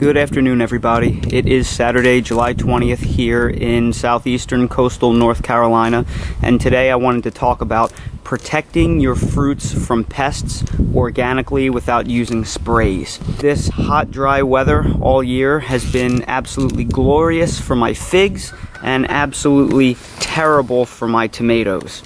Good afternoon, everybody. It is Saturday, July 20th here in southeastern coastal North Carolina, and today I wanted to talk about protecting your fruits from pests organically without using sprays. This hot, dry weather all year has been absolutely glorious for my figs and absolutely terrible for my tomatoes.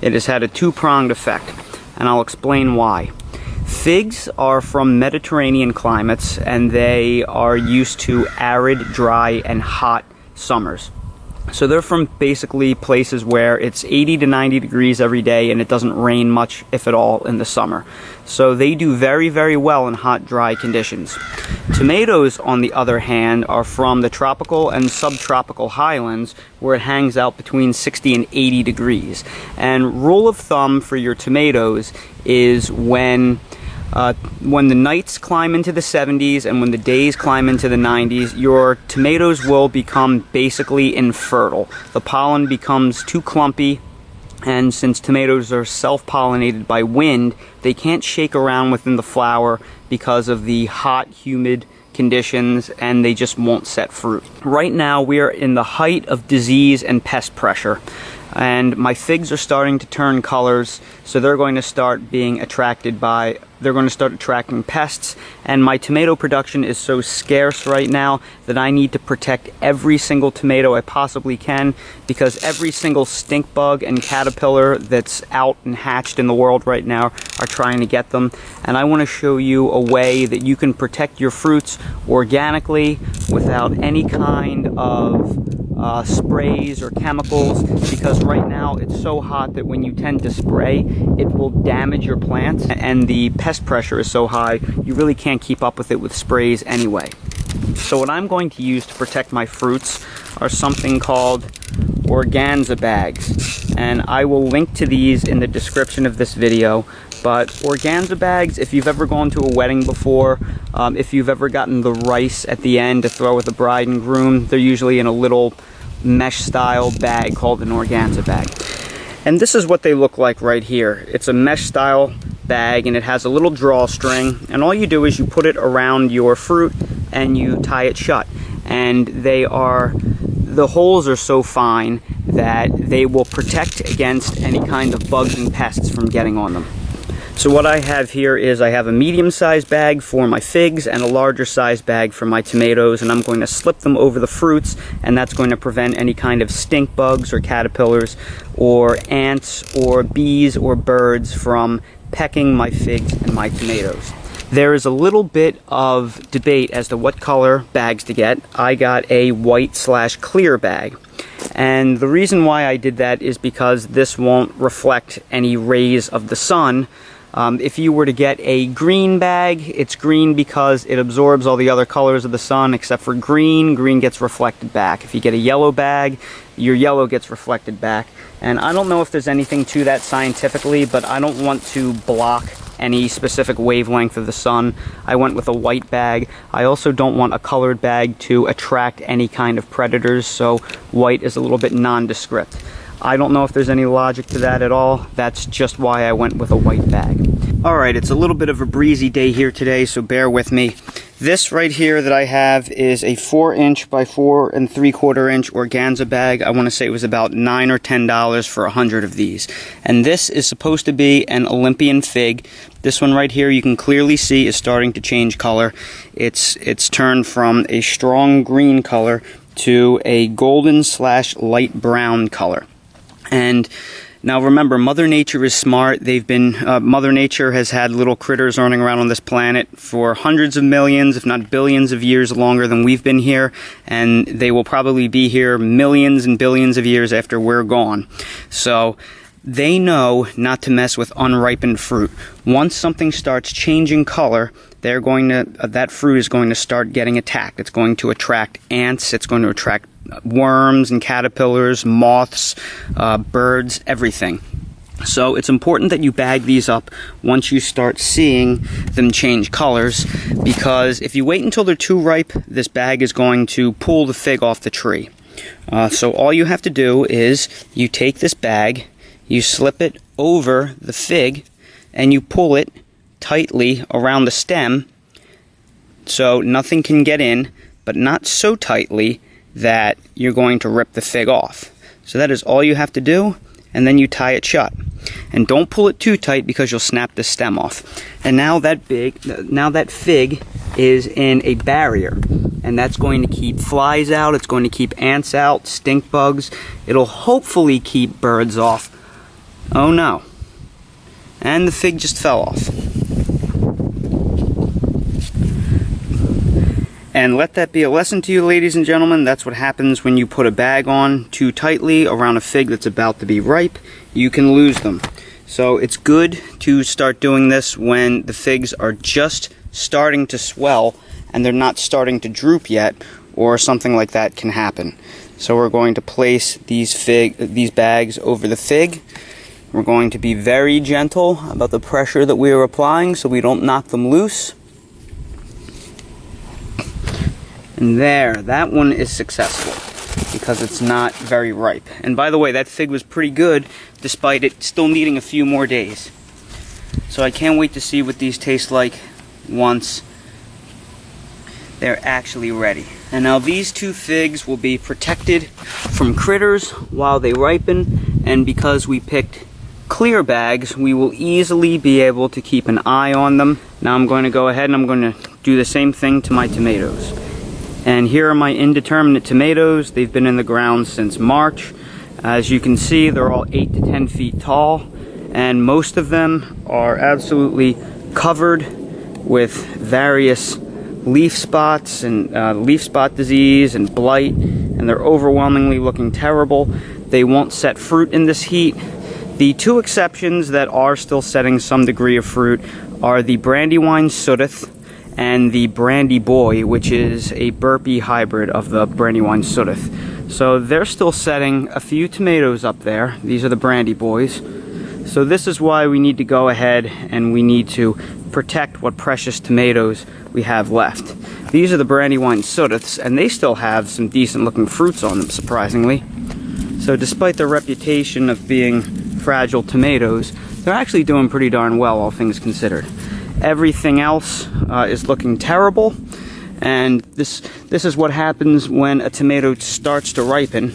It has had a two-pronged effect, and I'll explain why. Figs are from Mediterranean climates, and they are used to arid, dry, and hot summers. So they're from basically places where it's 80 to 90 degrees every day and it doesn't rain much, if at all, in the summer. So they do very, very well in hot, dry conditions. Tomatoes, on the other hand, are from the tropical and subtropical highlands where it hangs out between 60 and 80 degrees. And rule of thumb for your tomatoes is when the nights climb into the 70s and when the days climb into the 90s, your tomatoes will become basically infertile. The pollen becomes too clumpy, and since tomatoes are self-pollinated by wind, they can't shake around within the flower because of the hot, humid conditions, and they just won't set fruit. Right now, we are in the height of disease and pest pressure. And my figs are starting to turn colors, so they're going to start attracting pests, and my tomato production is so scarce right now that I need to protect every single tomato I possibly can, because every single stink bug and caterpillar that's out and hatched in the world right now are trying to get them. And I want to show you a way that you can protect your fruits organically without any kind of sprays or chemicals, because right now it's so hot that when you tend to spray, it will damage your plants, and the pest pressure is so high you really can't keep up with it with sprays anyway. So what I'm going to use to protect my fruits are something called organza bags, and I will link to these in the description of this video. But organza bags, if you've ever gone to a wedding before, if you've ever gotten the rice at the end to throw with the bride and groom, they're usually in a little mesh style bag called an organza bag. And this is what they look like right here. It's a mesh style bag, and it has a little drawstring, and all you do is you put it around your fruit and you tie it shut. And the holes are so fine that they will protect against any kind of bugs and pests from getting on them. So what I have here is I have a medium-sized bag for my figs and a larger-sized bag for my tomatoes, and I'm going to slip them over the fruits, and that's going to prevent any kind of stink bugs or caterpillars or ants or bees or birds from pecking my figs and my tomatoes. There is a little bit of debate as to what color bags to get. I got a white/clear bag. And the reason why I did that is because this won't reflect any rays of the sun. If you were to get a green bag, it's green because it absorbs all the other colors of the sun except for green. Green gets reflected back. If you get a yellow bag, your yellow gets reflected back. And I don't know if there's anything to that scientifically, but I don't want to block any specific wavelength of the sun. I went with a white bag. I also don't want a colored bag to attract any kind of predators, so white is a little bit nondescript. I don't know if there's any logic to that at all. That's just why I went with a white bag. Alright, it's a little bit of a breezy day here today, so bear with me. This right here that I have is a 4" by 4 3/4" organza bag. I want to say it was about $9 or $10 for 100 of these. And this is supposed to be an Olympian fig. This one right here you can clearly see is starting to change color. It's turned from a strong green color to a golden/light brown color. And now remember, Mother Nature is smart. Mother Nature has had little critters running around on this planet for hundreds of millions, if not billions of years longer than we've been here, and they will probably be here millions and billions of years after we're gone. So they know not to mess with unripened fruit. Once something starts changing color, that fruit is going to start getting attacked. It's going to attract ants. It's going to attract worms and caterpillars, moths, birds, everything. So it's important that you bag these up once you start seeing them change colors, because if you wait until they're too ripe, this bag is going to pull the fig off the tree. So all you have to do is you take this bag, you slip it over the fig, and you pull it tightly around the stem so nothing can get in, but not so tightly that you're going to rip the fig off. So that is all you have to do, and then you tie it shut. And don't pull it too tight because you'll snap the stem off. And now that fig is in a barrier, and that's going to keep flies out, it's going to keep ants out, stink bugs, it'll hopefully keep birds off. Oh no. And the fig just fell off. And let that be a lesson to you, ladies and gentlemen. That's what happens when you put a bag on too tightly around a fig that's about to be ripe. You can lose them. So it's good to start doing this when the figs are just starting to swell and they're not starting to droop yet, or something like that can happen. So we're going to place these bags over the fig. We're going to be very gentle about the pressure that we are applying so we don't knock them loose. And there, that one is successful because it's not very ripe. And by the way, that fig was pretty good despite it still needing a few more days. So I can't wait to see what these taste like once they're actually ready. And now these two figs will be protected from critters while they ripen, and because we picked clear bags, we will easily be able to keep an eye on them. Now I'm going to go ahead and I'm going to do the same thing to my tomatoes. And here are my indeterminate tomatoes. They've been in the ground since March. As you can see, they're all 8 to 10 feet tall, and most of them are absolutely covered with various leaf spots and leaf spot disease and blight, and they're overwhelmingly looking terrible. They won't set fruit in this heat. The two exceptions that are still setting some degree of fruit are the Brandywine Soothith and the Brandy Boy, which is a burpee hybrid of the Brandywine Soothith. So they're still setting a few tomatoes up there. These are the Brandy Boys. So this is why we need to go ahead and we need to protect what precious tomatoes we have left. These are the Brandywine Soothiths, and they still have some decent looking fruits on them, surprisingly. So despite their reputation of being fragile tomatoes, they're actually doing pretty darn well, all things considered. Everything else is looking terrible, and this is what happens when a tomato starts to ripen.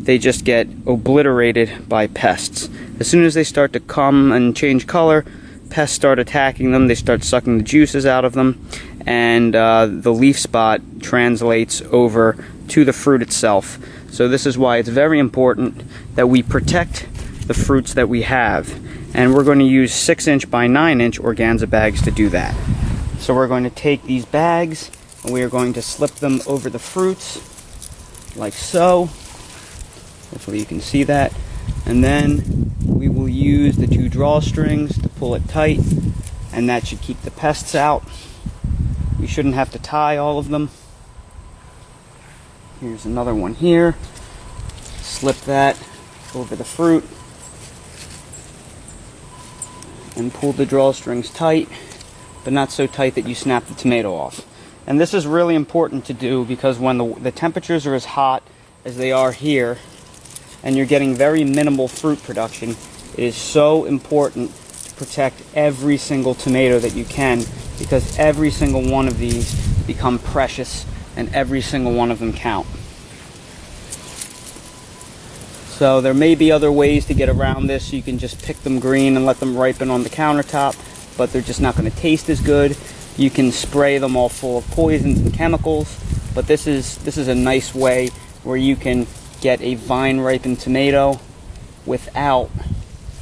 They just get obliterated by pests. As soon as they start to come and change color, pests start attacking them, they start sucking the juices out of them, and the leaf spot translates over to the fruit itself. So this is why it's very important that we protect the fruits that we have. And we're going to use 6-inch by 9-inch organza bags to do that. So we're going to take these bags and we are going to slip them over the fruits like so. Hopefully you can see that. And then we will use the 2 drawstrings to pull it tight, and that should keep the pests out. We shouldn't have to tie all of them. Here's another one here. Slip that over the fruit and pull the drawstrings tight, but not so tight that you snap the tomato off. And this is really important to do because when the temperatures are as hot as they are here and you're getting very minimal fruit production, it is so important to protect every single tomato that you can, because every single one of these become precious and every single one of them count. So there may be other ways to get around this. You can just pick them green and let them ripen on the countertop, but they're just not going to taste as good. You can spray them all full of poisons and chemicals, but this is a nice way where you can get a vine ripened tomato without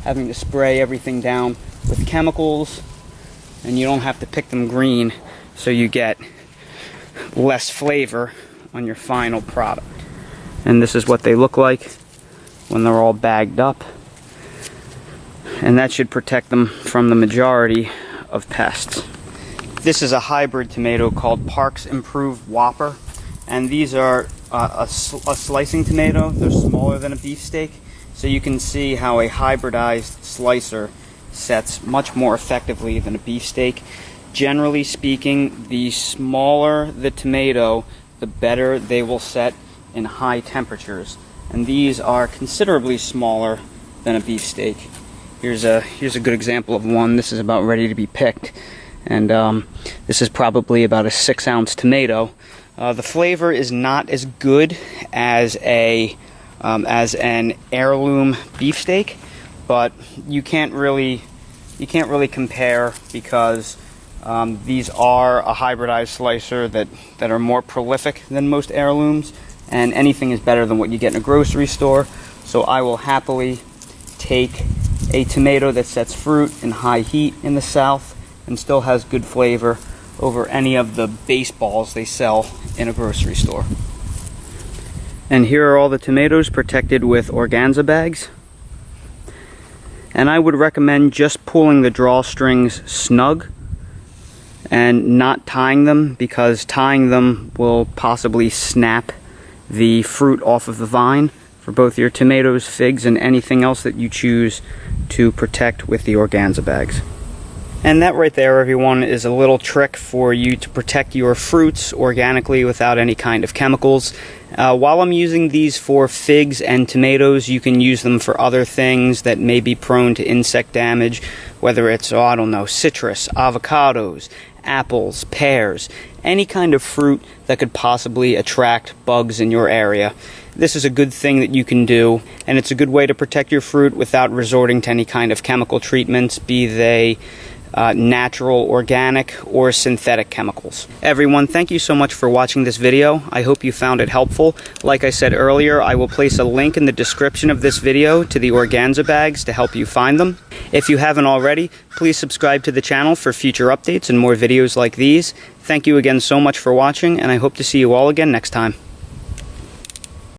having to spray everything down with chemicals, and you don't have to pick them green, so you get less flavor on your final product. And this is what they look like when they're all bagged up, and that should protect them from the majority of pests. This is a hybrid tomato called Parks Improved Whopper, and these are a slicing tomato. They're smaller than a beefsteak, so you can see how a hybridized slicer sets much more effectively than a beefsteak. Generally speaking, the smaller the tomato, the better they will set in high temperatures. And these are considerably smaller than a beefsteak. Here's a good example of one. This is about ready to be picked. And this is probably about a 6-ounce tomato. The flavor is not as good as an heirloom beefsteak, but you can't really compare, because these are a hybridized slicer that are more prolific than most heirlooms, and anything is better than what you get in a grocery store. So I will happily take a tomato that sets fruit in high heat in the South and still has good flavor over any of the baseballs they sell in a grocery store. And here are all the tomatoes protected with organza bags. And I would recommend just pulling the drawstrings snug and not tying them, because tying them will possibly snap the fruit off of the vine for both your tomatoes, figs, and anything else that you choose to protect with the organza bags. And that right there, everyone, is a little trick for you to protect your fruits organically without any kind of chemicals. While I'm using these for figs and tomatoes, you can use them for other things that may be prone to insect damage, whether it's, I don't know, citrus, avocados, apples, pears, any kind of fruit that could possibly attract bugs in your area. This is a good thing that you can do, and it's a good way to protect your fruit without resorting to any kind of chemical treatments, be they natural, organic, or synthetic chemicals. Everyone, thank you so much for watching this video. I hope you found it helpful. Like I said earlier, I will place a link in the description of this video to the organza bags to help you find them. If you haven't already, please subscribe to the channel for future updates and more videos like these. Thank you again so much for watching, and I hope to see you all again next time.